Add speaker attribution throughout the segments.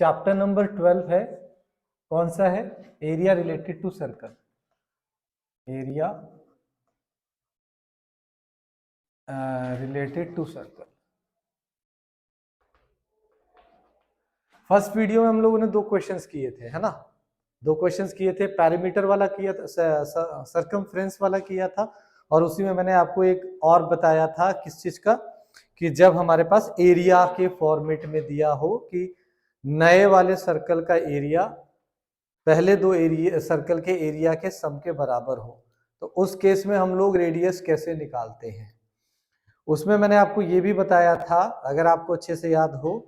Speaker 1: Chapter number 12 है, कौन सा है? Area related to circle. Area related to circle. First video में हम लोगों ने 2 क्वेश्चंस किए थे, है ना? 2 क्वेश्चंस किए थे, पैरामीटर वाला किया था, सर्कमफ्रेंस वाला किया था, और उसी में मैंने आपको एक और बताया था किस चीज का, कि जब हमारे पास एरिया के फॉर्मेट में दिया हो कि नए वाले सर्कल का एरिया पहले 2 एरिया सर्कल के एरिया के सम के बराबर हो, तो उस केस में हम लोग रेडियस कैसे निकालते हैं। उसमें मैंने आपको ये भी बताया था, अगर आपको अच्छे से याद हो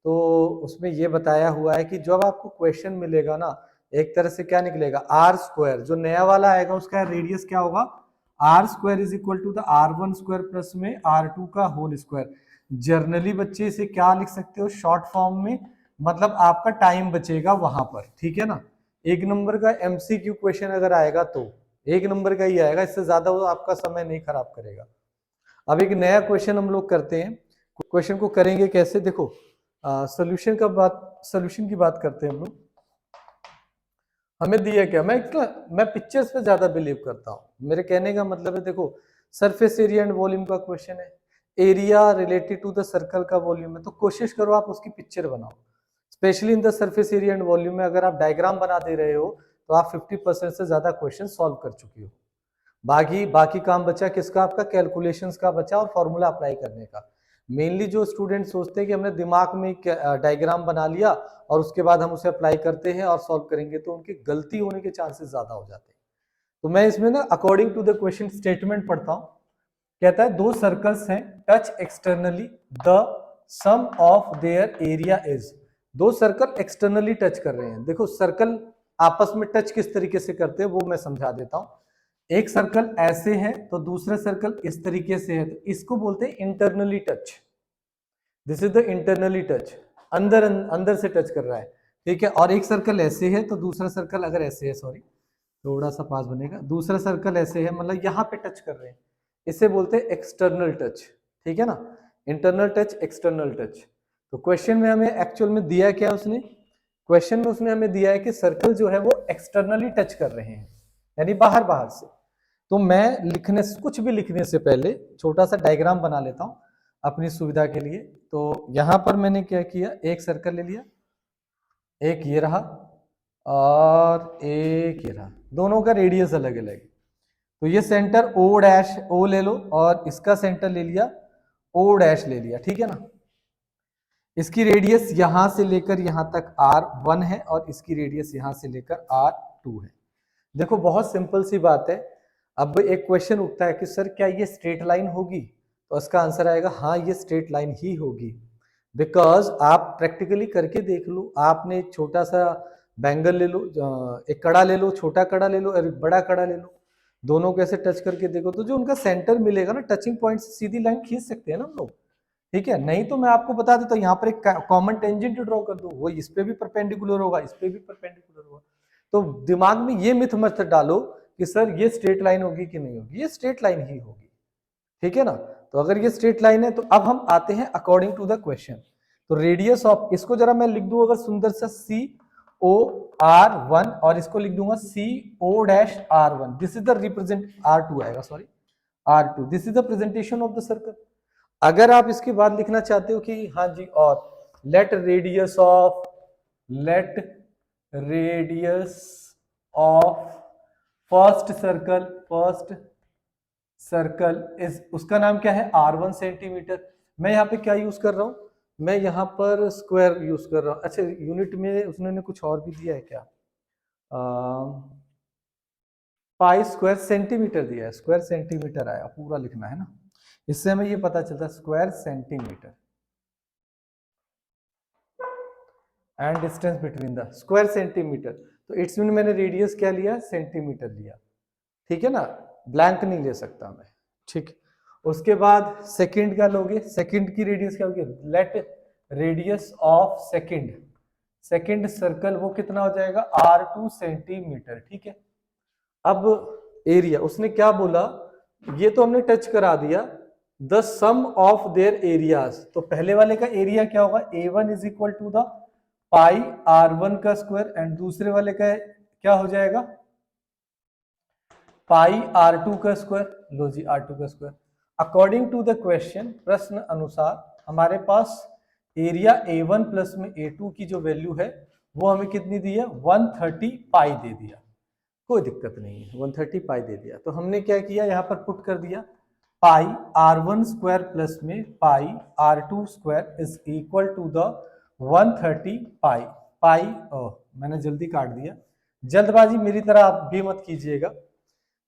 Speaker 1: तो उसमें ये बताया हुआ है कि जब आपको क्वेश्चन मिलेगा ना, एक तरह से क्या निकलेगा, आर स्क्वायर, जो नया वाला आएगा उसका रेडियस क्या होगा, R square is equal to the R1 square plus में R2 का होल स्क्वायर। जर्नली बच्चे इसे क्या लिख सकते हो, शॉर्ट फॉर्म में, मतलब आपका टाइम बचेगा वहां पर, ठीक है ना। 1 नंबर का MCQ क्वेश्चन अगर आएगा तो 1 नंबर का ही आएगा, इससे ज्यादा वो आपका समय नहीं खराब करेगा। अब एक नया क्वेश्चन हम लोग करते हैं। क्वेश्चन को करेंगे कैसे, देखो सॉल्यूशन की बात करते हैं हम लोग। हमें दिया क्या, मैं पिक्चर्स पे ज्यादा बिलीव करता हूँ। मेरे कहने का मतलब है, देखो सरफेस एरिया एंड वॉल्यूम का क्वेश्चन है, area related to the circle का वॉल्यूम है, तो कोशिश करो आप उसकी पिक्चर बनाओ। Specially in the surface area and volume में अगर आप डायग्राम बना दे रहे हो तो आप 50% से ज्यादा क्वेश्चन सॉल्व कर चुकी हो। बाकी काम बचा किसका, आपका कैलकुलेशंस का बचा और फॉर्मूला अप्लाई करने का। मेनली जो स्टूडेंट सोचते हैं कि हमने दिमाग में डायग्राम बना लिया और उसके बाद हम उसे अप्लाई करते हैं और सॉल्व करेंगे, तो उनकी गलती होने के चांसेस ज्यादा हो जाते हैं। तो मैं इसमें ना according to the question statement पढ़ता हूं। कहता है 2 सर्कल्स हैं, touch externally, the sum of their area is. 2 circle externally touch कर रहे हैं। देखो सर्कल आपस में टच किस तरीके से करते हैं वो मैं समझा देता हूं। एक सर्कल ऐसे है तो दूसरा सर्कल इस तरीके से है, तो इसको बोलते हैं internally touch. This is the internally touch, अंदर से टच कर रहा है, ठीक है। और एक सर्कल ऐसे है तो दूसरा सर्कल अगर ऐसे है, सॉरी थोड़ा सा पास बनेगा, दूसरा सर्कल ऐसे है मतलब यहाँ पे टच कर रहे हैं, इसे बोलते हैं एक्सटर्नल टच, ठीक है ना। Internal touch, external touch. तो क्वेश्चन में हमें एक्चुअल में दिया क्या, उसने क्वेश्चन में उसने हमें दिया है कि सर्कल जो है वो एक्सटर्नली टच कर रहे हैं, यानी बाहर से। तो मैं कुछ भी लिखने से पहले छोटा सा डायग्राम बना लेता हूं अपनी सुविधा के लिए। तो यहां पर मैंने क्या किया, एक सर्कल ले लिया, एक ये रहा और एक ये रहा, दोनों का रेडियस अलग अलग। तो ये सेंटर O ले लो और इसका सेंटर ले लिया O' ले लिया, ठीक है ना। इसकी रेडियस यहां से लेकर यहां तक R1 है और इसकी रेडियस यहां से लेकर R2 है। देखो बहुत सिंपल सी बात है। अब एक क्वेश्चन उठता है कि सर क्या ये स्ट्रेट लाइन होगी, तो इसका आंसर आएगा हाँ ये स्ट्रेट लाइन ही होगी, बिकॉज आप प्रैक्टिकली करके देख लो। आपने एक छोटा सा बैंगल ले लो, एक कड़ा ले लो, छोटा कड़ा ले लो और एक बड़ा कड़ा ले लो, दोनों को ऐसे टच करके देखो तो जो उनका सेंटर मिलेगा ना, टचिंग पॉइंट से सीधी लाइन खींच सकते हैं ना हम लोग, ठीक है। नहीं तो मैं आपको बता देता हूँ, यहाँ पर एक कॉमन टेंजेंट ड्रॉ कर दो, वो इस पे भी परपेंडिकुलर होगा, इस पे भी परपेंडिकुलर होगा। तो दिमाग में ये मिथ मत डालो कि सर ये स्ट्रेट लाइन होगी कि नहीं होगी, ये स्ट्रेट लाइन ही होगी, ठीक है ना। तो अगर ये स्ट्रेट लाइन है तो अब हम आते हैं अकॉर्डिंग टू द क्वेश्चन। तो रेडियस ऑफ, इसको जरा मैं लिख दूं अगर सुंदर सा COR1 और इसको लिख दूंगा CO'R1, this is the represent R2 आएगा, sorry R2, this is the presentation of the circle. अगर आप इसके बाद लिखना चाहते हो कि हाँ जी, और let radius of first circle is, उसका नाम क्या है, R1 सेंटीमीटर। मैं यहाँ पे क्या यूज कर रहा हूं, मैं यहाँ पर स्क्वायर यूज कर रहा हूँ। अच्छा यूनिट में उसने कुछ और भी दिया है क्या, पाई स्क्वायर सेंटीमीटर दिया है, स्क्वायर सेंटीमीटर आया, पूरा लिखना है ना, इससे हमें ये पता चलता है square centimetre and distance between the square centimetre. तो इट्स मीन मैंने रेडियस क्या लिया, सेंटीमीटर लिया, ठीक है ना, ब्लैंक नहीं ले सकता मैं, ठीक। उसके बाद सेकंड का लोगे, सेकंड की रेडियस क्या होगी, let radius of second circle वो कितना हो जाएगा, R2 सेंटीमीटर, ठीक है। अब एरिया उसने क्या बोला, ये तो हमने टच करा दिया, the sum of their areas, तो पहले वाले का एरिया क्या होगा, A1 is equal to the pi R1 का स्क्वायर एंड दूसरे वाले का क्या हो जाएगा, पाई R2 का स्क्वायर। लो जी R2 का square. According to the question, प्रश्न अनुसार हमारे पास एरिया A1 प्लस में A2 की जो वैल्यू है वो हमें कितनी दी है, 130 पाई दे दिया। कोई दिक्कत नहीं है, 130 पाई दे दिया। तो हमने क्या किया, यहाँ पर पुट कर दिया पाई R1 स्क्वायर प्लस में pi R2 square is equal to the 130 pi. Pi मैंने जल्दी काट दिया, जल्दबाजी मेरी तरह आप भी मत कीजिएगा।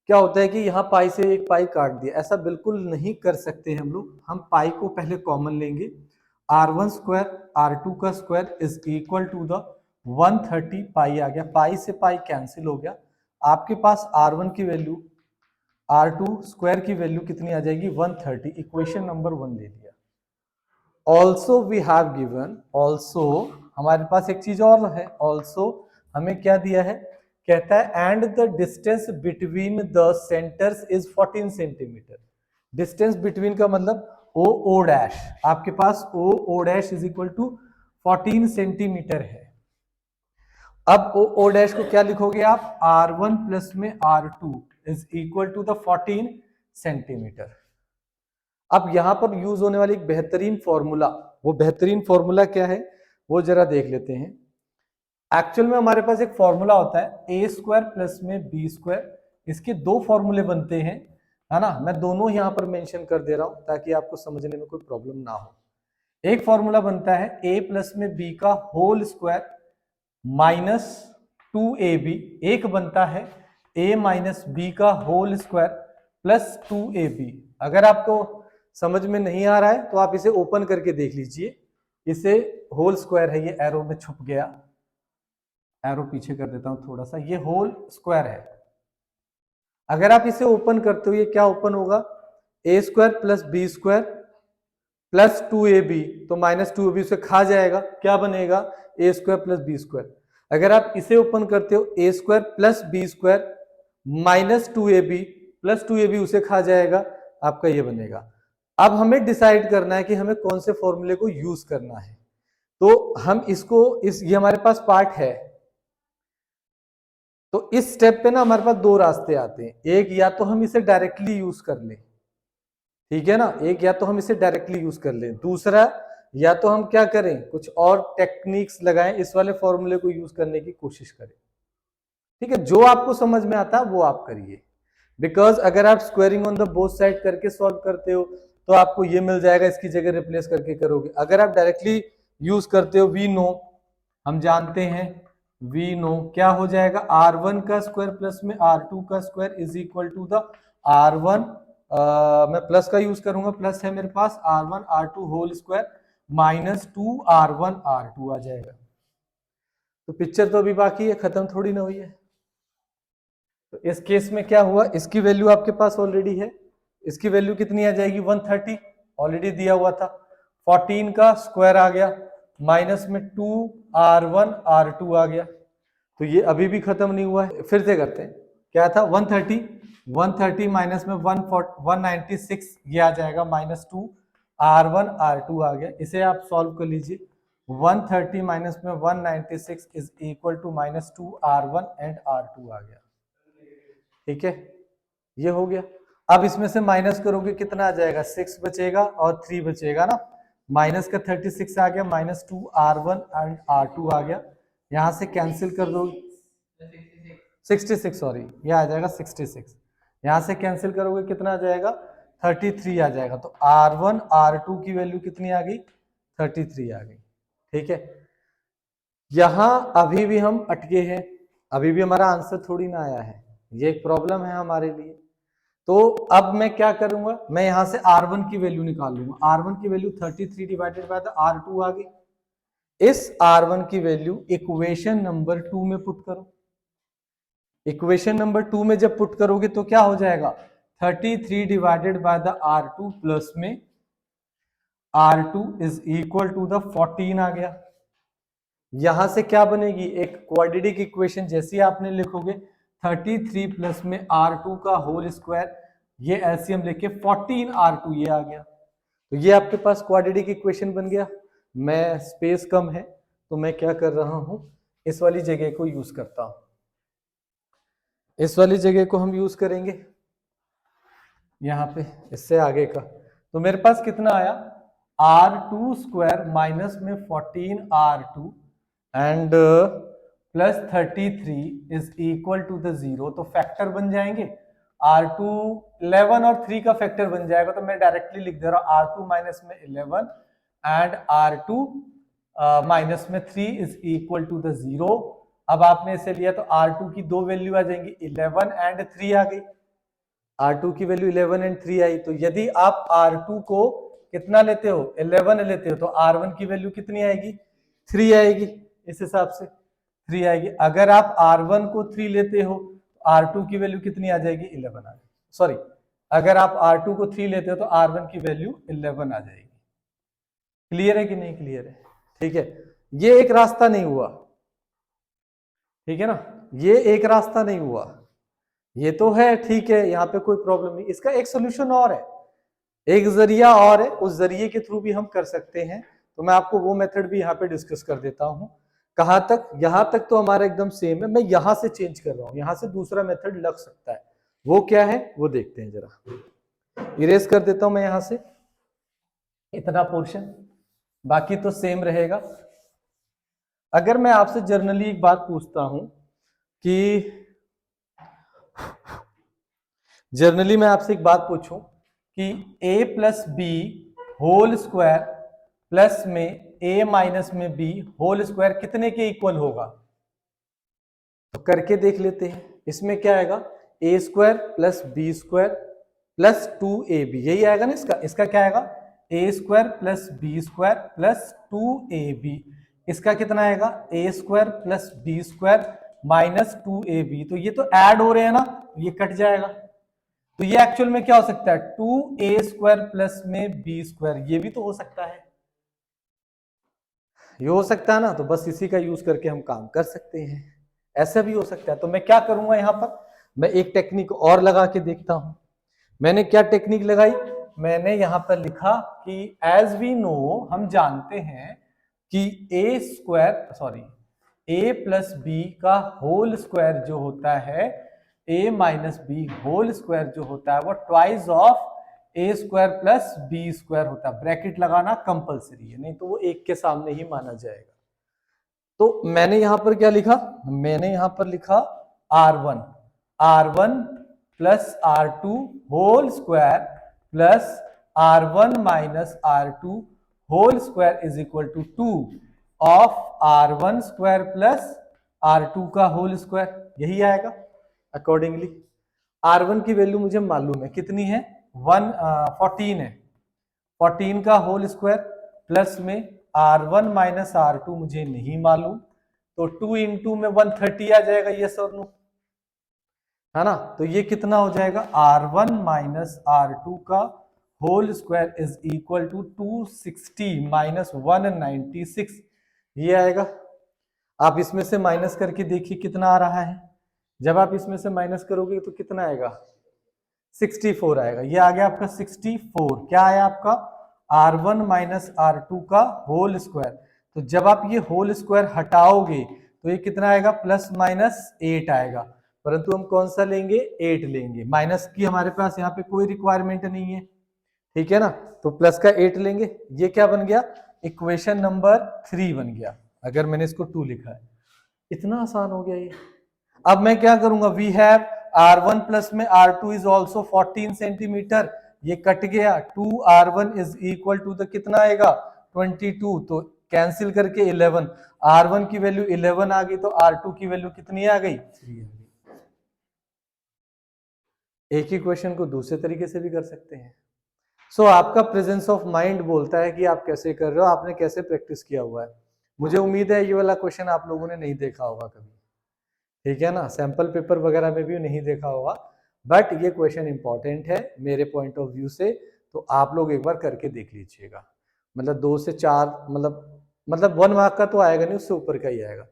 Speaker 1: क्या होता है कि यहाँ पाई से एक पाई काट दिया, ऐसा बिल्कुल नहीं कर सकते हम लोग। हम पाई को पहले कॉमन लेंगे, R1 स्क्वायर R2 का square is equal to the 130 pi आ गया, पाई से पाई कैंसिल हो गया। आपके पास R1 की वैल्यू R2 स्क्वायर की वैल्यू कितनी आ जाएगी, 130। इक्वेशन नंबर 1 ले लिया। Also we have given, also हमारे पास एक चीज और है, ऑल्सो हमें क्या दिया है, कहता है and the distance between the centres is 14 centimetre. Distance between का मतलब ओ ओ डैश, आपके पास O O dash is equal to 14 centimetre है। अब ओ ओ डैश को क्या लिखोगे आप, R1 प्लस में R2 is equal to the 14 centimetre. अब यहां पर यूज होने वाली एक बेहतरीन फॉर्मूला, वो बेहतरीन फॉर्मूला क्या है वो जरा देख लेते हैं। एक्चुअल में हमारे पास एक फॉर्मूला होता है ए स्क्वायर प्लस में बी स्क्वायर, इसके दो फॉर्मूले बनते हैं, है ना। मैं दोनों यहां पर मेंशन कर दे रहा हूं ताकि आपको समझने में कोई प्रॉब्लम ना हो। एक फॉर्मूला बनता है ए प्लस में बी का होल स्क्वायर माइनस 2ab, एक बनता है a माइनस बी का होल स्क्वायर प्लस 2ab। अगर आपको समझ में नहीं आ रहा है तो आप इसे ओपन करके देख लीजिए, इसे होल स्क्वायर है, ये एरो में छुप गया, एरो पीछे कर देता हूं थोड़ा सा, ये होल स्क्वायर है। अगर आप इसे ओपन करते हो ये क्या ओपन होगा, a square plus B square plus 2ab, तो माइनस 2ab से खा जाएगा, क्या बनेगा a square plus B square. अगर आप इसे ओपन करते हो a square plus B square minus 2ab plus 2ab उसे खा जाएगा, आपका ये बनेगा। अब हमें डिसाइड करना है कि हमें कौन से फॉर्मूले को यूज करना है। तो हम इसको ये हमारे पास पार्ट है, तो इस स्टेप पे ना हमारे पास दो रास्ते आते हैं। एक, या तो हम इसे डायरेक्टली यूज कर लें, ठीक है ना, एक या तो हम इसे डायरेक्टली यूज कर लें, दूसरा या तो हम क्या करें, कुछ और टेक्निक्स लगाएं, इस वाले फॉर्मूले को यूज करने की कोशिश करें। ठीक है, जो आपको समझ में आता है वो आप करिए। बिकॉज अगर आप squaring on the both side करके सॉल्व करते हो तो आपको ये मिल जाएगा, इसकी जगह रिप्लेस करके करोगे। अगर आप डायरेक्टली यूज करते हो, वी नो, हम जानते हैं, वी नो क्या हो जाएगा, R1 का स्क्वायर प्लस में R2 का square is equal to the R1, मैं प्लस का यूज करूंगा, प्लस है मेरे पास R1 R2 whole square minus 2R1 R2 आ जाएगा। तो पिक्चर तो अभी बाकी है, खत्म थोड़ी ना हुई है। तो इस केस में क्या हुआ, इसकी वैल्यू आपके पास ऑलरेडी है, इसकी वैल्यू कितनी आ जाएगी, 130 ऑलरेडी दिया हुआ था, 14 का स्क्वायर आ गया माइनस में 2R1 R2 आ गया। तो ये अभी भी खत्म नहीं हुआ है, फिर से करते हैं। क्या था, 130 माइनस में 196 ये आ जाएगा माइनस 2R1 R2 आ गया। इसे आप सॉल्व कर लीजिए, 130 माइनस में 196 is equal to minus 2R1 and R2 आ गया। ठीक है, ये हो गया। अब इसमें से माइनस करोगे कितना आ जाएगा, 6 बचेगा और 3 बचेगा ना, माइनस का 36 आ गया, माइनस 2R1 एंड R2 आ गया, यहां से कैंसिल कर दो 66, सॉरी ये आ जाएगा 66, यहां से कैंसिल करोगे कितना आ जाएगा, 33 आ जाएगा। तो R1 R2 की वैल्यू कितनी आ गई, 33 आ गई। ठीक है, यहां अभी भी हम अटके हैं, अभी भी हमारा आंसर थोड़ी ना आया है, ये एक प्रॉब्लम है हमारे लिए। तो अब मैं क्या करूंगा, मैं यहां से R1 की वैल्यू निकाल लूंगा, R1 की value 33 divided by the R2 आ गई। इस R1 की वैल्यू इक्वेशन नंबर 2 में पुट करो, इक्वेशन नंबर 2 में जब पुट करोगे तो क्या हो जाएगा, 33 divided by the R2 plus में R2 is equal to the 14 आ गया। यहां से क्या बनेगी, एक क्वाड्रेटिक इक्वेशन, जैसी आपने लिखोगे 33 प्लस में R2 का होल स्क्वायर, ये एलसीएम लेके 14 R2 ये आ गया। तो ये आपके पास क्वाड्रेटिक इक्वेशन बन गया। मैं स्पेस कम है तो मैं क्या कर रहा हूं, इस वाली जगह को यूज करता हूं। इस वाली जगह को हम यूज करेंगे यहां पे, इससे आगे का। तो मेरे पास कितना आया, R2 स्क्वायर माइनस में 14R2 and plus 33 is equal to the 0। तो फैक्टर बन जाएंगे R2 11 और 3 का फैक्टर बन जाएगा, तो मैं डायरेक्टली लिख दे रहा हूं R2 माइनस में 11 एंड R2 माइनस में 3 इज इक्वल टू द 0। अब आपने इसे लिया तो R2 की दो वैल्यू आ जाएंगी, 11 एंड 3 आ गई। R2 की वैल्यू 11 एंड 3 आई। तो यदि आप R2 को कितना लेते हो, 11 लेते हो, तो R1 की वैल्यू कितनी आएगी, 3 आएगी। इस हिसाब से 3 आएगी। अगर आप R1 को 3 लेते हो तो R2 की वैल्यू कितनी आ जाएगी, 11 आ जाएगी। सॉरी, अगर आप R2 को 3 लेते हो तो R1 की वैल्यू 11 आ जाएगी। क्लियर है कि नहीं क्लियर है? ठीक है, ये एक रास्ता नहीं हुआ, ठीक है ना, ये एक रास्ता नहीं हुआ, ये तो है, ठीक है, यहाँ पे कोई प्रॉब्लम नहीं। इसका एक सोल्यूशन और है, एक जरिया और है, उस जरिए के थ्रू भी हम कर सकते हैं। तो मैं आपको वो मेथड भी यहाँ पे डिस्कस कर देता हूँ। कहाँ तक, यहाँ तक तो हमारा एकदम सेम है, मैं यहाँ से चेंज कर रहा हूँ, यहाँ से दूसरा मेथड लग सकता है। वो क्या है वो देखते हैं जरा। इरेज कर देता हूं मैं यहाँ से इतना पोर्शन, बाकी तो सेम रहेगा। अगर मैं आपसे जनरली एक बात पूछता हूं कि जनरली मैं आपसे एक बात पूछूं कि a plus B whole square plus में a माइनस में b होल स्क्वायर कितने के इक्वल होगा, तो करके देख लेते हैं। इसमें क्या आएगा, a square plus B square plus 2ab, यही आएगा ना इसका। इसका क्या आएगा, a square plus B square plus 2ab। इसका कितना आएगा, a square plus B square minus 2ab। तो ये तो ऐड हो रहे हैं ना, ये कट जाएगा। तो ये एक्चुअल में क्या हो सकता है, 2a स्क्वायर प्लस में b स्क्वायर, ये भी तो हो सकता है, ये हो सकता है ना। तो बस इसी का यूज करके हम काम कर सकते हैं, ऐसा भी हो सकता है। तो मैं क्या करूंगा, यहां पर मैं एक टेक्निक और लगा के देखता हूं। मैंने क्या टेक्निक लगाई, मैंने यहां पर लिखा कि एज वी नो, हम जानते हैं कि a square sorry a plus B का होल स्क्वायर जो होता है, a minus B whole square जो होता है वो twice of a square plus B square होता है। ब्रैकेट लगाना कंपलसरी है, नहीं तो वो एक के सामने ही माना जाएगा। तो मैंने यहां पर क्या लिखा, मैंने यहां पर लिखा R1 plus R2 whole square plus R1 minus R2 whole square is equal to 2 of R1 square plus R2 का होल स्क्वायर, यही आएगा। अकॉर्डिंगली R1 की वैल्यू मुझे मालूम है, कितनी है, 14 है। 14 का होल स्क्वायर प्लस में R1 माइनस R2 मुझे नहीं मालूम, तो 2 इंटू में 130 आ जाएगा, ये सर नो है ना। तो ये कितना हो जाएगा, R1 माइनस R2 का whole square is equal to 260 minus 196, ये आएगा। आप इसमें से माइनस करके देखिए कितना आ रहा है। जब आप इसमें से माइनस करोगे तो कितना आएगा, 64 आएगा। ये आ गया आपका 64। क्या आया आपका, R1 माइनस R2 का होल स्क्वायर। तो जब आप ये होल स्क्वायर हटाओगे तो ये कितना आएगा, प्लस माइनस 8 आएगा। परंतु हम कौन सा लेंगे, 8 लेंगे। माइनस की हमारे पास यहाँ पे कोई रिक्वायरमेंट नहीं है, ठीक है ना। तो प्लस का 8 लेंगे। ये क्या बन गया, इक्वेशन नंबर 3 बन गया। अगर मैंने इसको 2 लिखा है, इतना आसान हो गया ये। अब मैं क्या करूंगा, वी हैव R1 प्लस में R2 इज ऑल्सो 14 सेंटीमीटर, ये कट गया। 2R1 is equal to the कितना आएगा, 22। तो कैंसिल करके 11, R1 की वैल्यू 11 आ गई, तो R2 की वैल्यू कितनी आ गई, 3 आ गई। एक ही क्वेश्चन को दूसरे तरीके से भी कर सकते हैं। सो आपका प्रेजेंस ऑफ माइंड बोलता है कि आप कैसे कर रहे हो, आपने कैसे प्रैक्टिस किया हुआ है। मुझे उम्मीद है ये वाला क्वेश्चन आप लोगों ने नहीं देखा होगा कभी, ठीक है ना, सैंपल पेपर वगैरह में भी नहीं देखा होगा, बट ये क्वेश्चन इंपॉर्टेंट है मेरे पॉइंट ऑफ व्यू से। तो आप लोग एक बार करके देख लीजिएगा। मतलब 2 से 4 मतलब 1 मार्क का तो आएगा नहीं, उससे ऊपर का ही आएगा।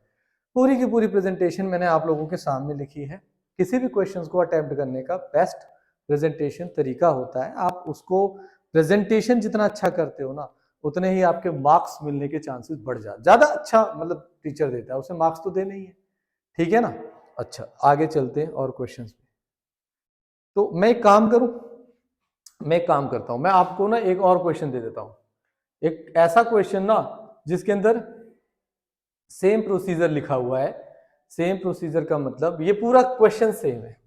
Speaker 1: पूरी की पूरी प्रेजेंटेशन मैंने आप लोगों के सामने लिखी है। किसी भी क्वेश्चन को अटेम्प्ट करने का बेस्ट प्रेजेंटेशन तरीका होता है, आप उसको प्रेजेंटेशन जितना अच्छा करते हो ना, उतने ही आपके मार्क्स मिलने के चांसेस बढ़ जाते, ज्यादा अच्छा मतलब टीचर देता है उसे मार्क्स तो देने ही है, ठीक है ना। अच्छा आगे चलते हैं और क्वेश्चंस पे। तो मैं एक काम करूं, मैं एक काम करता हूं, मैं आपको ना एक और क्वेश्चन दे देता हूं, एक ऐसा क्वेश्चन ना जिसके अंदर सेम प्रोसीजर लिखा हुआ है। सेम प्रोसीजर का मतलब ये पूरा क्वेश्चन सेम है,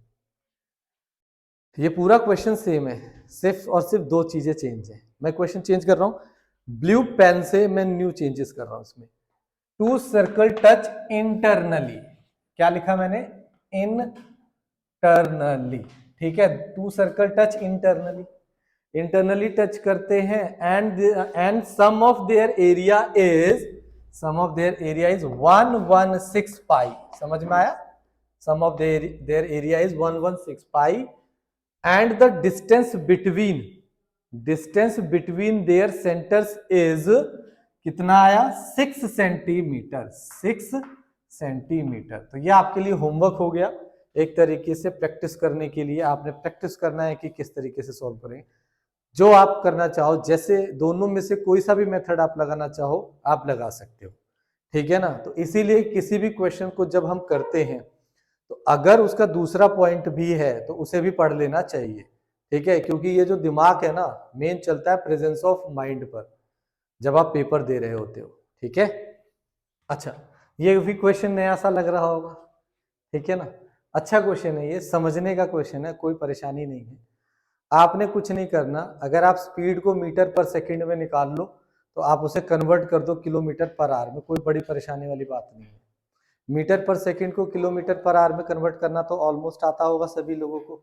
Speaker 1: ये पूरा क्वेश्चन सेम है, सिर्फ और सिर्फ दो चीजें चेंज है। मैं क्वेश्चन चेंज कर रहा हूं, ब्लू पेन से मैं न्यू चेंजेस कर रहा हूं इसमें। टू सर्कल टच इंटरनली, क्या लिखा मैंने, इंटरनली, ठीक है। Two circle touch internally, internally touch करते हैं and sum of their area is, sum of their area is 116 pi, समझ में आया, sum of their area is 116 pi and the distance between their centres is कितना आया, 6 centimetre, 6 centimetre. तो ये आपके लिए होमवर्क हो गया, एक तरीके से प्रैक्टिस करने के लिए आपने प्रैक्टिस करना है कि किस तरीके से सॉल्व करें। जो आप करना चाहो, जैसे दोनों में से कोई सा भी मेथड आप लगाना चाहो आप लगा सकते हो, ठीक है ना। तो इसीलिए किसी भी क्वेश्चन को जब हम करते हैं तो अगर उसका दूसरा पॉइंट भी है तो उसे भी पढ़ लेना चाहिए, ठीक है, क्योंकि ये जो दिमाग है ना मेन चलता है प्रेजेंस ऑफ माइंड पर जब आप पेपर दे रहे होते हो, ठीक है। अच्छा ये भी क्वेश्चन नया सा लग रहा होगा, ठीक है ना, अच्छा क्वेश्चन है, ये समझने का क्वेश्चन है, कोई परेशानी नहीं है। आपने कुछ नहीं करना, अगर आप स्पीड को मीटर पर सेकंड में निकाल लो तो आप उसे कन्वर्ट कर दो किलोमीटर पर आवर में, कोई बड़ी परेशानी वाली बात नहीं है। मीटर पर सेकंड को किलोमीटर पर आवर में कन्वर्ट करना तो ऑलमोस्ट आता होगा सभी लोगों को,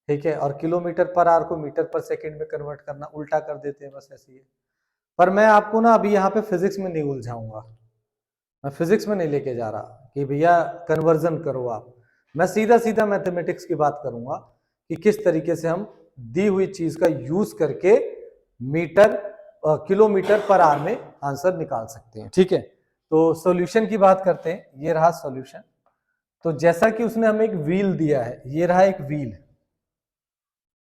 Speaker 1: ठीक है, और किलोमीटर पर आवर को मीटर पर सेकंड में कन्वर्ट करना उल्टा कर देते हैं, बस ऐसे ही है। पर मैं आपको ना अभी यहाँ पे फिजिक्स में नहीं उलझाऊंगा, मैं फिजिक्स में नहीं लेके जा रहा कि भैया कन्वर्जन करो आप, मैं सीधा सीधा मैथमेटिक्स की बात करूंगा कि किस तरीके से हम दी हुई चीज का यूज करके मीटर किलोमीटर पर आवर में आंसर निकाल सकते हैं, ठीक है। तो सॉल्यूशन की बात करते हैं, ये रहा सॉल्यूशन। तो जैसा कि उसने हमें एक व्हील दिया है, ये रहा एक व्हील,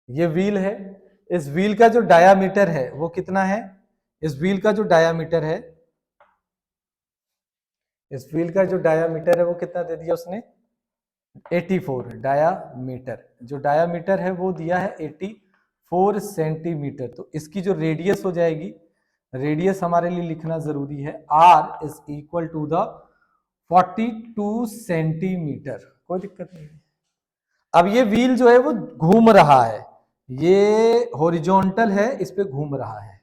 Speaker 1: ये व्हील है, इस व्हील का जो डायामीटर है वो कितना है, इस व्हील का जो डायामीटर है, इस व्हील का जो डायामीटर है वो कितना दे दिया उसने, 84 डायामीटर, जो डायामीटर है वो दिया है 84 सेंटीमीटर। तो इसकी जो रेडियस हो जाएगी, रेडियस हमारे लिए लिखना जरूरी है, r is equal to the 42 centimetre, कोई दिक्कत नहीं है। अब ये व्हील जो है वो घूम रहा है, ये हॉरिजॉन्टल है, इस पे घूम रहा है,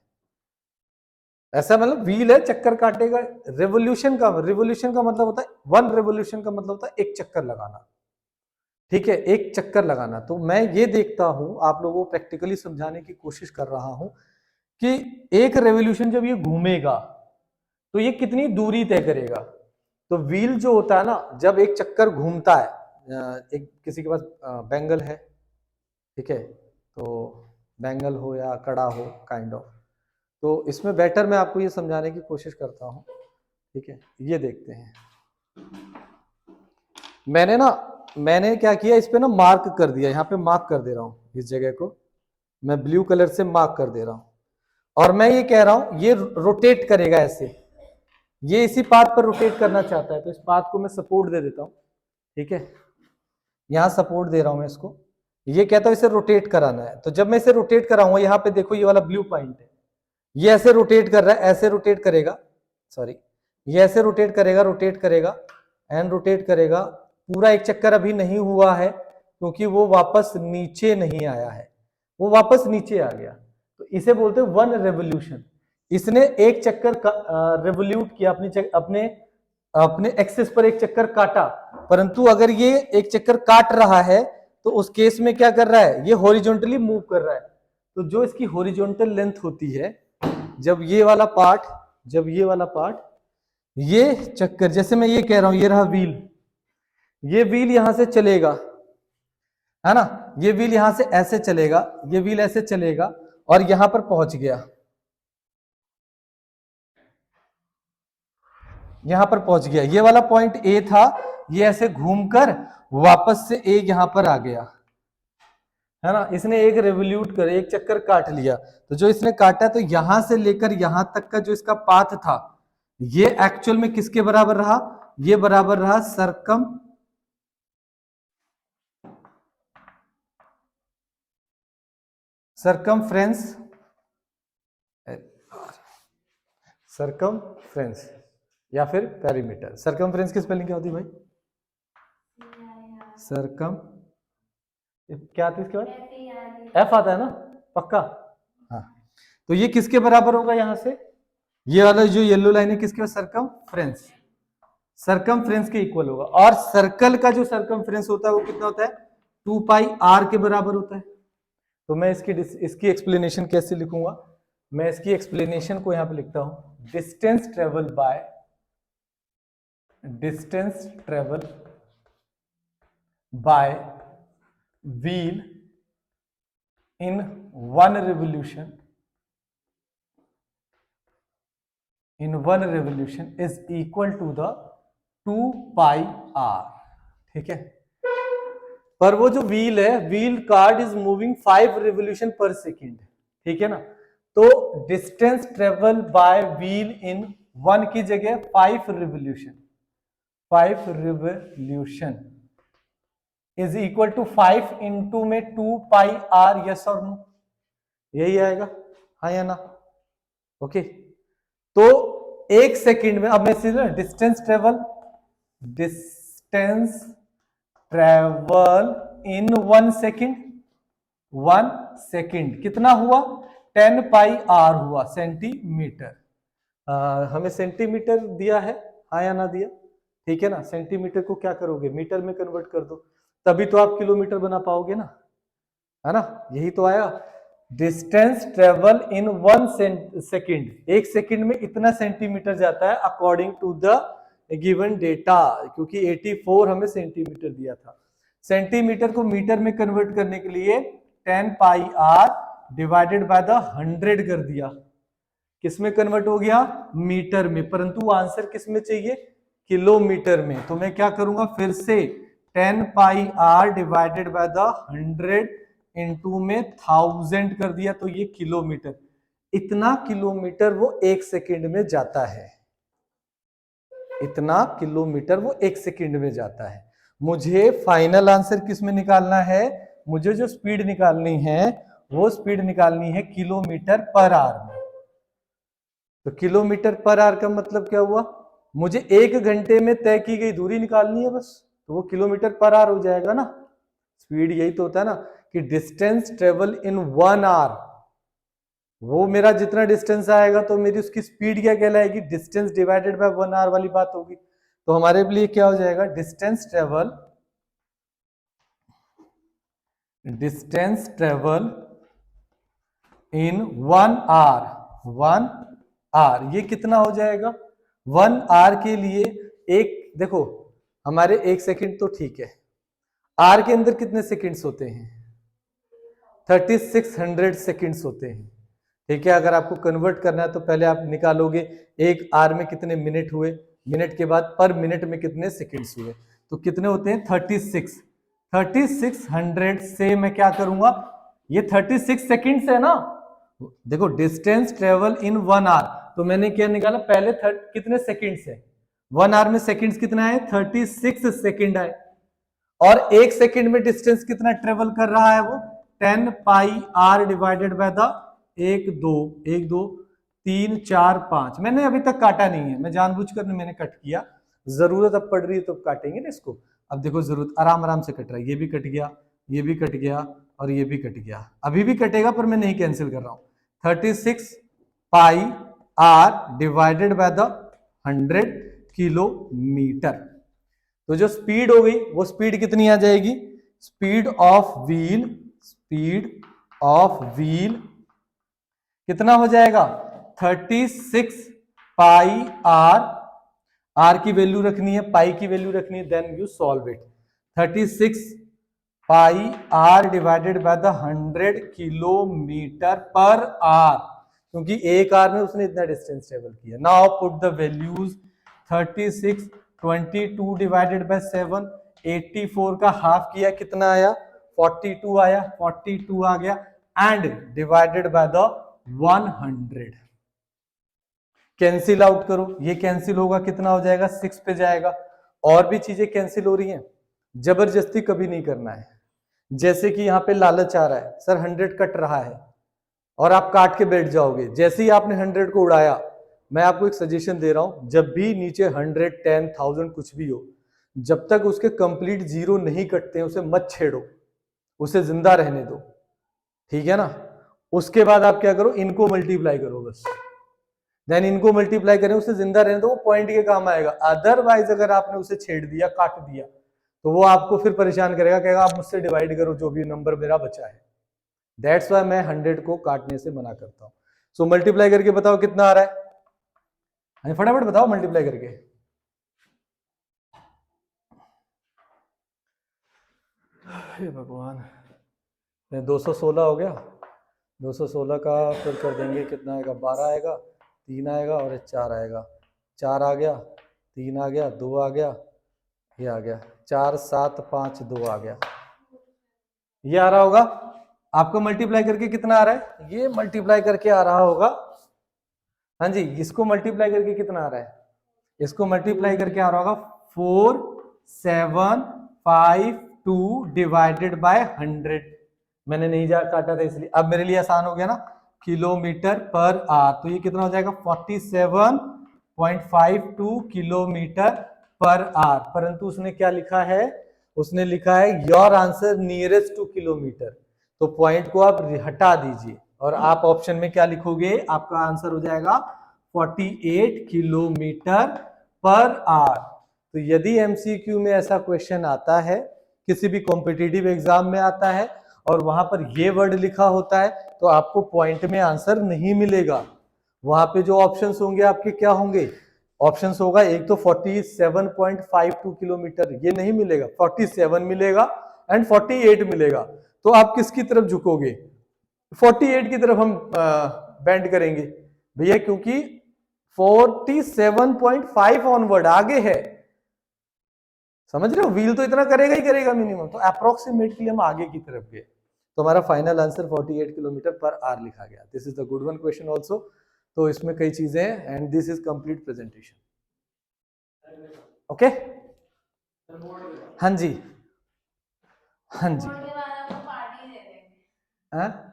Speaker 1: ऐसा मतलब व्हील है चक्कर काटेगा। रिवोल्यूशन का मतलब होता है, वन रिवोल्यूशन का मतलब होता है एक चक्कर लगाना, ठीक है, एक चक्कर लगाना। तो मैं ये देखता हूं, आप लोगों को प्रैक्टिकली समझाने की कोशिश कर रहा हूं कि एक रेवोल्यूशन जब ये घूमेगा तो ये कितनी दूरी तय करेगा। तो व्हील जो होता है ना, जब एक चक्कर घूमता है, एक किसी के पास बैंगल है, ठीक है, तो बैंगल हो या कड़ा हो काइंड ऑफ, तो इसमें बेटर मैं आपको ये समझाने की कोशिश करता हूं, ठीक है। ये देखते हैं, मैंने क्या किया, इस पे ना मार्क कर दिया, यहाँ पे मार्क कर दे रहा हूं, इस जगह को मैं ब्लू कलर से मार्क कर दे रहा हूं, और मैं ये कह रहा हूं ये रोटेट करेगा ऐसे, ये इसी पाथ पर रोटेट करना चाहता है, तो इस पाथ को मैं सपोर्ट दे देता हूं, ठीक है, यहां सपोर्ट दे रहा हूं मैं इसको, ये कहता हूं इसे रोटेट कराना है। तो जब मैं इसे रोटेट कराऊंगा, यहाँ पे देखो ये वाला ब्लू पॉइंट है, ये ऐसे रोटेट कर रहा है, ऐसे रोटेट करेगा, सॉरी, ये ऐसे रोटेट करेगा एंड रोटेट करेगा, पूरा एक चक्कर अभी नहीं हुआ है क्योंकि वो वापस नीचे नहीं आया है, वो वापस नीचे आ गया, तो इसे बोलते हैं वन रेवोल्यूशन। इसने एक चक्कर रेवोल्यूट किया, अपने एक्सिस पर एक चक्कर काटा, परंतु अगर ये एक चक्कर काट रहा है तो उस केस में क्या कर रहा है, ये हॉरिजॉन्टली मूव कर रहा है। तो जो इसकी हॉरिजॉन्टल लेंथ होती है, जब ये वाला पार्ट ये चक्कर, जैसे मैं ये कह रहा हूं, ये रहा व्हील, ये व्हील यहां से चलेगा, है ना, ये व्हील यहां से ऐसे चलेगा, ये व्हील ऐसे चलेगा और यहां पर पहुंच गया, यहां पर पहुंच गया, ये वाला पॉइंट ए था, ये ऐसे घूमकर वापस से ए यहां पर आ गया, है ना, इसने एक रेवोल्यूट कर एक चक्कर काट लिया, तो जो इसने काटा तो यहां से लेकर यहां तक का जो इसका पाथ था ये एक्चुअल में किसके बराबर रहा, ये बराबर रहा सरकमफ्रेंस या फिर पेरीमीटर। सरकमफ्रेंस की स्पेलिंग क्या होती है भाई? सरकम क्या आती है इसके बाद? एफ आता है ना, पक्का? हाँ, तो ये किसके बराबर होगा यहां से, ये वाला जो येलो लाइन है किसके? सरकमफ्रेंस, सरकमफ्रेंस के इक्वल होगा। और सर्कल का जो सरकमफ्रेंस होता है वो कितना होता है? 2 पाई आर के बराबर होता है। तो मैं इसकी एक्सप्लेनेशन कैसे लिखूंगा? मैं इसकी एक्सप्लेनेशन को यहां पे लिखता हूं, distance travel by wheel in one revolution is equal to the 2 pi r। ठीक है, पर वो जो व्हील है, wheel card is moving 5 revolution per second, ठीक है ना, तो distance travel by wheel in 1 की जगह 5 revolution is equal to 5 into में 2 पाई आर, यस और नो, यही आएगा, हाँ या ना? ओके, तो 1 सेकेंड में, अब मैं सीधा distance travel in 1 second, 1 second कितना हुआ? 10 पाई आर हुआ सेंटीमीटर। हमें सेंटीमीटर दिया है, हाँ या ना दिया? ठीक है ना, सेंटीमीटर को क्या करोगे, मीटर में कन्वर्ट कर दो, तभी तो आप किलोमीटर बना पाओगे ना, है ना? यही तो आया, distance travel in 1 second, 1 second में इतना सेंटीमीटर जाता है according to the given data, क्योंकि 84 हमें सेंटीमीटर दिया था। सेंटीमीटर को मीटर में कन्वर्ट करने के लिए 10 pi are divided by the 100 कर दिया, किसमें कन्वर्ट हो गया? मीटर में, परंतु आंसर किसमें चाहिए? किलोमीटर में। तो मैं क्या करूंगा, फिर से 10 pi are divided by the 100 into में 1000 कर दिया, तो ये किलोमीटर, इतना किलोमीटर वो 1 सेकेंड में जाता है, इतना किलोमीटर वो 1 सेकेंड में जाता है। मुझे फाइनल आंसर किस में निकालना है? मुझे जो स्पीड निकालनी है वो स्पीड निकालनी है किलोमीटर पर आवर में। तो किलोमीटर पर आवर का मतलब क्या हुआ? मुझे 1 घंटे में तय की गई दूरी निकालनी है बस, तो वो किलोमीटर पर आवर हो जाएगा ना। स्पीड यही तो होता है ना कि डिस्टेंस ट्रेवल इन 1 आवर, वो मेरा जितना डिस्टेंस आएगा तो मेरी उसकी स्पीड क्या कहलाएगी? डिस्टेंस डिवाइडेड बाय 1 आवर वाली बात होगी। तो हमारे लिए क्या हो जाएगा? Distance travel in 1 hour, 1 hour, ये कितना हो जाएगा? 1 आवर के लिए एक, देखो हमारे 1 सेकंड तो ठीक है, आर के अंदर कितने सेकंड्स होते हैं? 3600 सेकंड्स होते हैं, ठीक है। अगर आपको कन्वर्ट करना है तो पहले आप निकालोगे 1 आवर में कितने मिनट हुए, मिनट के बाद पर मिनट में कितने सेकंड्स हुए, तो कितने होते हैं? 3600 से मैं क्या करूंगा, ये 36 सेकंड्स है ना। देखो डिस्टेंस ट्रेवल इन 1 आवर, तो मैंने क्या निकाला पहले, कितने सेकंड्स है? 1 आवर में सेकंड्स कितना है? 36 सेकंड है। और 1 सेकंड में डिस्टेंस कितना ट्रेवल कर रहा है वो? 10 pi are divided by the 1 2 1 2 3 4 5। मैंने अभी तक काटा नहीं है, मैं जानबूझकर मैंने कट किया, जरूरत अब पड़ रही है तो काटेंगे ना इसको। अब देखो जरूरत आराम आराम से कट रहा है, ये भी कट गया, ये भी कट गया और ये भी कट गया, अभी भी कटेगा पर मैं नहीं कैंसिल कर रहा हूं। 36 pi are divided by the 100 kilometre. तो जो स्पीड हो गई वो स्पीड कितनी आ जाएगी? स्पीड ऑफ व्हील कितना हो जाएगा? 36 पाई आर की वैल्यू रखनी है, पाई की वैल्यू रखनी है, then you solve it. 36 pi are divided by the 100 kilometre per hour, क्योंकि 1 आवर में उसने इतना डिस्टेंस ट्रेवल किया। Now put the values, 36 22 divided by 7, 84 का हाफ किया कितना आया? 42 आया, 42 आ गया and divided by the 100। Cancel out करो, ये कैंसिल होगा, कितना हो जाएगा 6 पे जाएगा। और भी चीजें कैंसिल हो रही हैं, जबरदस्ती कभी नहीं करना है। जैसे कि यहाँ पे लालच आ रहा है, सर 100 कट रहा है और आप काट के बैठ जाओगे। जैसे ही आपने 100 को उड़ाया, मैं आपको एक सजेशन दे रहा हूं, जब भी नीचे 100, 10,000 कुछ भी हो, जब तक उसके कंप्लीट जीरो नहीं कटते हैं उसे मत छेड़ो, उसे जिंदा रहने दो, ठीक है ना। उसके बाद आप क्या करो, इनको मल्टीप्लाई करो बस, देन इनको मल्टीप्लाई करें, उसे जिंदा रहने दो, वो पॉइंट के काम आएगा। अदरवाइज अगर आपने उसे छेड़ दिया, काट दिया, तो वो आपको फिर परेशान करेगा, कहेगा आप मुझसे डिवाइड करो जो भी नंबर मेरा बचा है। दैट्स वाई मैं 100 को काटने से मना करता हूं। सो मल्टीप्लाई करके बताओ कितना आ रहा है, फटाफट बताओ मल्टीप्लाई करके। हे भगवान, 216 हो गया, 216 का फिर कर देंगे, कितना आएगा, 12 आएगा, 3 आएगा और 4 आएगा, 4 आ गया, 3 आ गया, 2 आ गया, ये आ गया, 4 7 5 2 आ गया, ये आ रहा होगा आपको। मल्टीप्लाई करके कितना आ रहा है, ये मल्टीप्लाई करके आ रहा होगा, हाँ जी, इसको मल्टीप्लाई करके कितना आ रहा है, इसको मल्टीप्लाई करके आ रहा होगा 4752 डिवाइडेड बाय 100। मैंने नहीं काटा था इसलिए, अब मेरे लिए आसान हो गया ना, किलोमीटर पर आवर। तो ये कितना हो जाएगा 47.52 किलोमीटर पर आवर। परंतु उसने क्या लिखा है, उसने लिखा है your answer nearest two kilometre, तो पॉइंट को आप हटा दीजिए और आप ऑप्शन में क्या लिखोगे, आपका आंसर हो जाएगा 48 किलोमीटर पर आवर। तो यदि एमसीक्यू में ऐसा क्वेश्चन आता है, किसी भी कॉम्पिटिटिव एग्जाम में आता है और वहां पर ये वर्ड लिखा होता है, तो आपको पॉइंट में आंसर नहीं मिलेगा। वहां पे जो ऑप्शंस होंगे आपके क्या होंगे, ऑप्शंस होगा एक तो 47.52 किलोमीटर, ये नहीं मिलेगा, 47 मिलेगा एंड 48 मिलेगा। तो आप किसकी तरफ झुकोगे, 48 की तरफ हम बेंड करेंगे भैया, क्योंकि 47.5 ऑनवर्ड आगे है, समझ रहे हो, व्हील तो इतना करेगा ही करेगा मिनिमम, तो अप्रोक्सीमेटली हम आगे की तरफ गए। तो हमारा final answer 48 kilometre per our लिखा गया। This is the good one question also. तो इसमें कई चीजें हैं and this is complete presentation. Okay, हाँ जी, हाँ जी, हाँ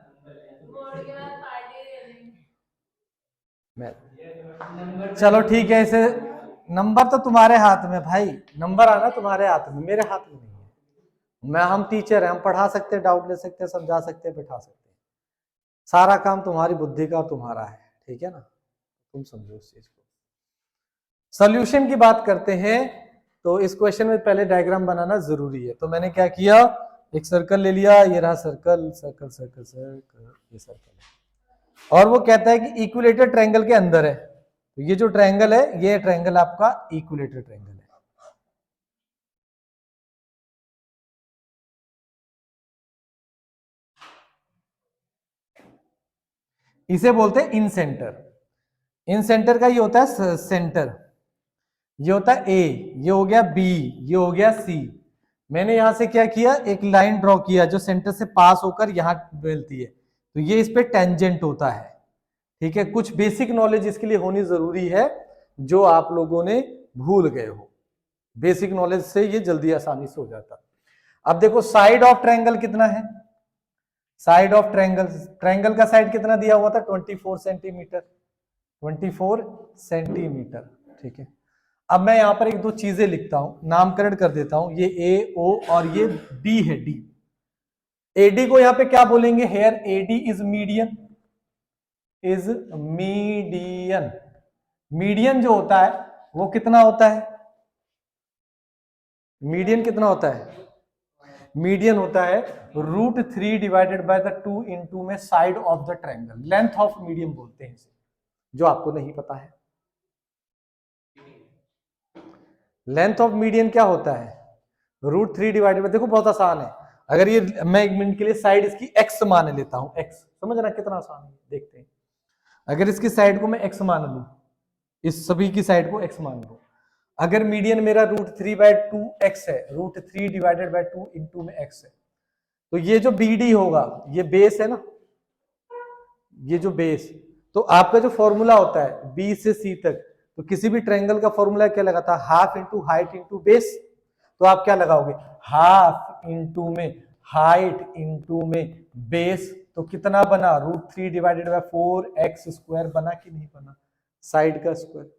Speaker 1: चलो ठीक है, इसे नंबर तो तुम्हारे हाथ में भाई, नंबर आना तुम्हारे हाथ में, मेरे हाथ में नहीं है। मैं, हम टीचर हैं, हम पढ़ा सकते हैं, डाउट ले सकते हैं, समझा सकते हैं, बैठा सकते हैं, सारा काम तुम्हारी बुद्धि का तुम्हारा है, ठीक है ना, तुम समझो उस चीज को। सॉल्यूशन की बात करते हैं, तो इस क्वेश्चन में पहले डायग्राम बनाना जरूरी है। तो मैंने क्या किया, एक सर्कल ले लिया, ये रहा सर्कल, सर्कल सर्कल सर्कल, ये सर्कल है, और वो कहता है कि इक्विलेटर ट्रायंगल के अंदर है। तो ये जो ट्रायंगल है, ये ट्रायंगल आपका इक्विलेटर ट्रायंगल है। इसे बोलते हैं इन सेंटर। इन सेंटर का ये होता है सेंटर, ये होता है ए, ये हो गया बी, ये हो गया सी। मैंने यहां से क्या किया, एक लाइन ड्रॉ किया जो सेंटर से पास होकर यहां मिलती है, तो ये इस पे टेंजेंट होता है, ठीक है। कुछ बेसिक नॉलेज इसके लिए होनी जरूरी है जो आप लोगों ने भूल गए हो, बेसिक नॉलेज से ये जल्दी आसानी से हो जाता। अब देखो साइड ऑफ ट्रायंगल कितना है, साइड ऑफ ट्रायंगल, ट्रायंगल का साइड कितना दिया हुआ था, 24 सेंटीमीटर, 24 सेंटीमीटर, ठीक है। अब मैं यहां पर एक दो चीजें लिखता हूं, नामकरण कर देता हूं, ये ए ओ और ये डी है, डी। एडी को यहां पे क्या बोलेंगे, here AD is median, is median. Median जो होता है वो कितना होता है, मीडियन कितना होता है, मीडियन होता है √3 डिवाइडेड बाय द 2 इंटू में side of the triangle, length of median बोलते हैं इसे, जो आपको नहीं पता है। लेंथ ऑफ मीडियन क्या होता है, √3 डिवाइडेड बाय, देखो बहुत आसान है, अगर ये मैं एक मिनट के लिए साइड इसकी x मान लेता हूं, x, समझना कितना आसान है, देखते हैं। अगर इसकी साइड को मैं x मान लूं, इस सभी की साइड को x मान लूं, अगर मीडियन मेरा √3/2 x है, √3 डिवाइडेड बाय 2 इंटू में x है, तो ये जो BD होगा ये बेस है ना, ये जो बेस, तो आपका जो फॉर्मूला होता है B से C तक, तो किसी भी ट्रायंगल का फॉर्मूला क्या लगाता है, half into height into base. तो आप क्या लगाओगे, हाफ इंटू में हाइट इंटू में बेस, तो कितना बना, √3 डिवाइडेड बाय 4x स्क्वायर बना कि नहीं बना, साइड का स्क्वायर।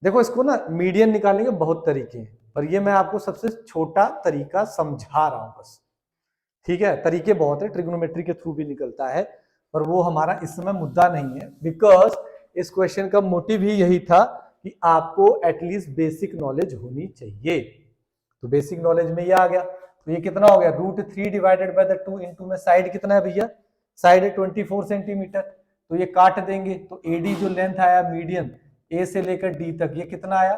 Speaker 1: देखो इसको ना मीडियन निकालने के बहुत तरीके हैं, पर ये मैं आपको सबसे छोटा तरीका समझा रहा हूं बस, ठीक है। तरीके बहुत है, ट्रिग्नोमेट्री के थ्रू भी निकलता है, पर वो हमारा इस समय मुद्दा नहीं है, बिकॉज इस क्वेश्चन का मोटिव ही यही था कि आपको एटलीस्ट बेसिक नॉलेज होनी चाहिए। तो बेसिक नॉलेज में ये आ गया, तो ये कितना हो गया, √3 डिवाइडेड बाय द 2 इंटू में साइड कितना है भैया, साइड है 24 सेंटीमीटर, तो ये काट देंगे, तो AD जो लेंथ आया मीडियन A से लेकर D तक, ये कितना आया,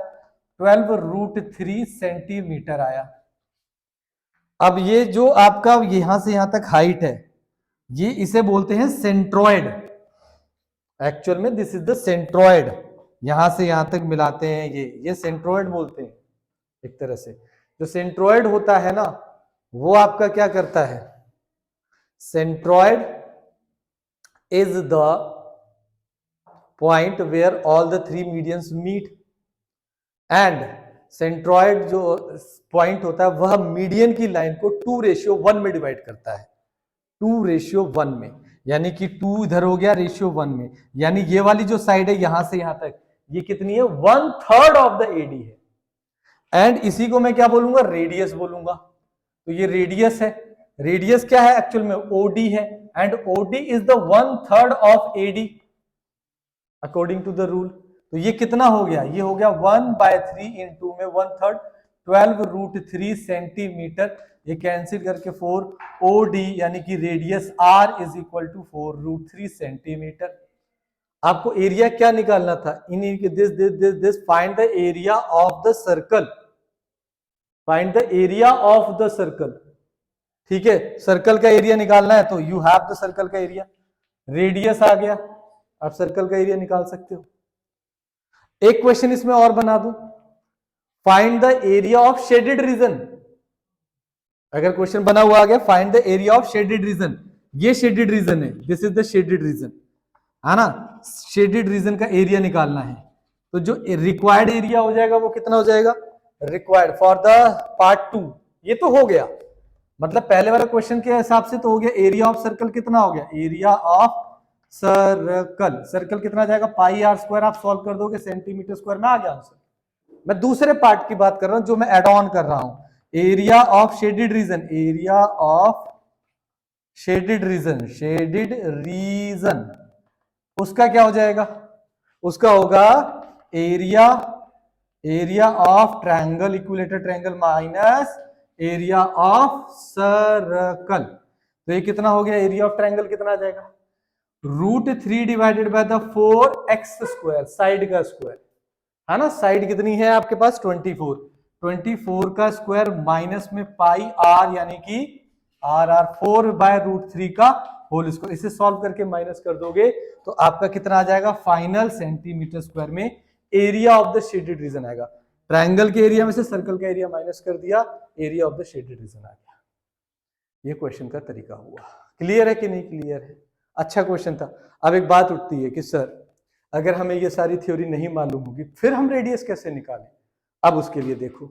Speaker 1: 12√3 सेंटीमीटर आया। अब ये जो आपका यहां से यहां तक हाइट है, ये इसे बोलते हैं सेंट्रॉयड। एक्चुअल में दिस इज द सेंट्रॉयड, यहां से यहां तक मिलाते हैं, ये सेंट्रॉयड बोलते हैं एक तरह से। जो सेंट्रॉयड होता है ना, वो आपका क्या करता है, centroid is the point where all the 3 medians meet, and centroid जो पॉइंट होता है वह मीडियन की लाइन को 2:1 में डिवाइड करता है, 2:1 में, यानी कि 2 इधर हो गया, /1 में, यानी ये वाली जो साइड है यहां से यहां तक, ये कितनी है, 1/3 ऑफ द AD है। एंड इसी को मैं क्या बोलूंगा, रेडियस बोलूंगा। तो ये रेडियस है, रेडियस क्या है एक्चुअल में, OD है, and OD is the 1/3 of AD according to the rule. तो ये कितना हो गया, ये हो गया 1/3 इंटू में 1/3, 12√3 सेंटीमीटर, ये कैंसिल करके 4, OD यानी कि radius R is equal to 4√3 centimetre. आपको एरिया क्या निकालना था, in this find the area of the circle, find the area of the circle, ठीक है, सर्कल का एरिया निकालना है, तो यू हैव द सर्कल का एरिया, रेडियस आ गया, आप सर्कल का एरिया निकाल सकते हो। एक क्वेश्चन इसमें और बना दूं, find the area of shaded region. अगर क्वेश्चन बना हुआ आ गया, find the area of shaded region, ये शेडेड रीजन है, this is the shaded reason, है ना, शेडेड रीजन का एरिया निकालना है। तो जो रिक्वायर्ड एरिया हो जाएगा वो कितना हो जाएगा, रिक्वायर्ड फॉर द पार्ट 2, ये तो हो गया, मतलब पहले वाला क्वेश्चन के हिसाब से तो हो गया, एरिया ऑफ सर्कल कितना हो गया, एरिया ऑफ सर्कल, सर्कल कितना जाएगा, πr², आप सॉल्व कर दोगे सेंटीमीटर स्क्वायर में आ गया आंसर। मैं दूसरे पार्ट की बात कर रहा हूं जो मैं एड ऑन कर रहा हूं, area of shaded region, area of shaded region, shaded region, उसका क्या हो जाएगा, उसका होगा area, area of triangle, equilateral triangle minus area of circle. तो ये कितना हो गया, एरिया ऑफ ट्रायंगल कितना आ जाएगा, √3 divided by the 4x², side का स्क्वायर, है ना, साइड कितनी है आपके पास 24, 24 का स्क्वायर माइनस में πr यानी कि RR 4/√3 का होल स्क्वायर, इसे सॉल्व करके माइनस कर दोगे तो आपका कितना आ जाएगा, फाइनल सेंटीमीटर स्क्वायर में area of the shaded region आएगा। ट्रायंगल के एरिया में से सर्कल का एरिया माइनस कर दिया, area of the shaded region आ गया। ये क्वेश्चन का तरीका हुआ, क्लियर है कि नहीं क्लियर है, अच्छा क्वेश्चन था। अब एक बात उठती है कि सर अगर हमें ये सारी थ्योरी नहीं मालूम होगी फिर हम रेडियस कैसे निकालें। अब उसके लिए देखो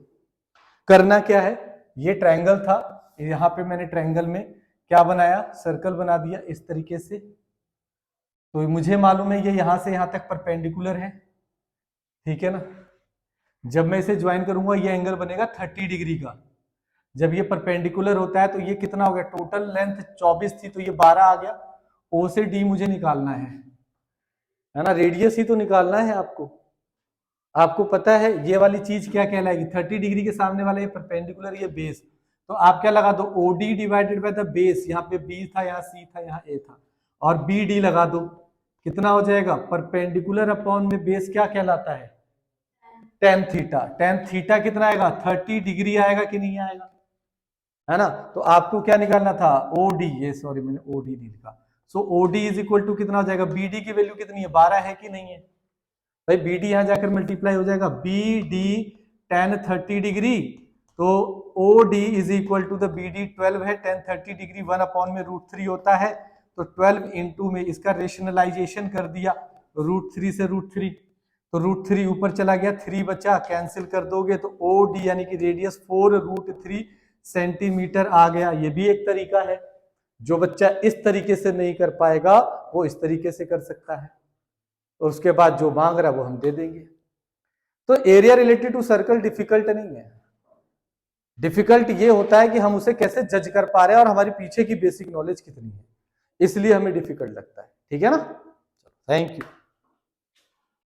Speaker 1: करना क्या है, ये ट्रायंगल था, यहाँ पे मैंने ट्रायंगल में क्या बनाया, सर्कल बना दिया इस तरीके से, तो मुझे मालूम है ये यहां से यहां तक परपेंडिकुलर है, ठीक है ना। जब मैं इसे ज्वाइन करूंगा ये एंगल बनेगा 30 डिग्री का, जब ये परपेंडिकुलर होता है तो ये कितना हो गया, टोटल लेंथ 24 थी तो ये 12 आ गया, O से D मुझे निकालना है ना, रेडियस ही तो निकालना है आपको। आपको पता है ये वाली चीज क्या कहलाएगी, 30 डिग्री के सामने वाला ये परपेंडिकुलर, ये बेस, तो आप क्या लगा दो, OD divided by the base, यहाँ पे B था, यहाँ C था, यहाँ A था, और BD लगा दो, कितना हो जाएगा, परपेंडिकुलर अपॉन में बेस क्या कहलाता है, tan थीटा, tan थीटा कितना आएगा, 30 डिग्री आएगा कि नहीं आएगा, है ना। तो आपको क्या निकालना था, OD, ये सॉरी मैंने OD नहीं लिखा, सो OD इज इक्वल टू कितना हो जाएगा, BD की वैल्यू कितनी है, 12 है कि नहीं है भाई, BD यहां जाकर मल्टीप्लाई हो जाएगा, BD tan 30 डिग्री, तो O D is equal to the B D 12 है, tan 30 डिग्री 1/√3 होता है, तो 12 इंटू में इसका रेशनलाइजेशन कर दिया √3 से √3, तो √3 ऊपर चला गया, 3 बचा, कैंसिल कर दोगे तो ओ डी यानी कि रेडियस 4√3 सेंटीमीटर आ गया। ये भी एक तरीका है। जो बच्चा इस तरीके से नहीं कर पाएगा वो इस तरीके से कर सकता है, और उसके बाद जो मांग रहा है वो हम दे देंगे। तो area related to circle difficult नहीं है, डिफिकल्ट ये होता है कि हम उसे कैसे जज कर पा रहे हैं और हमारी पीछे की बेसिक नॉलेज कितनी है, इसलिए हमें डिफिकल्ट लगता है। ठीक है ना, थैंक यू।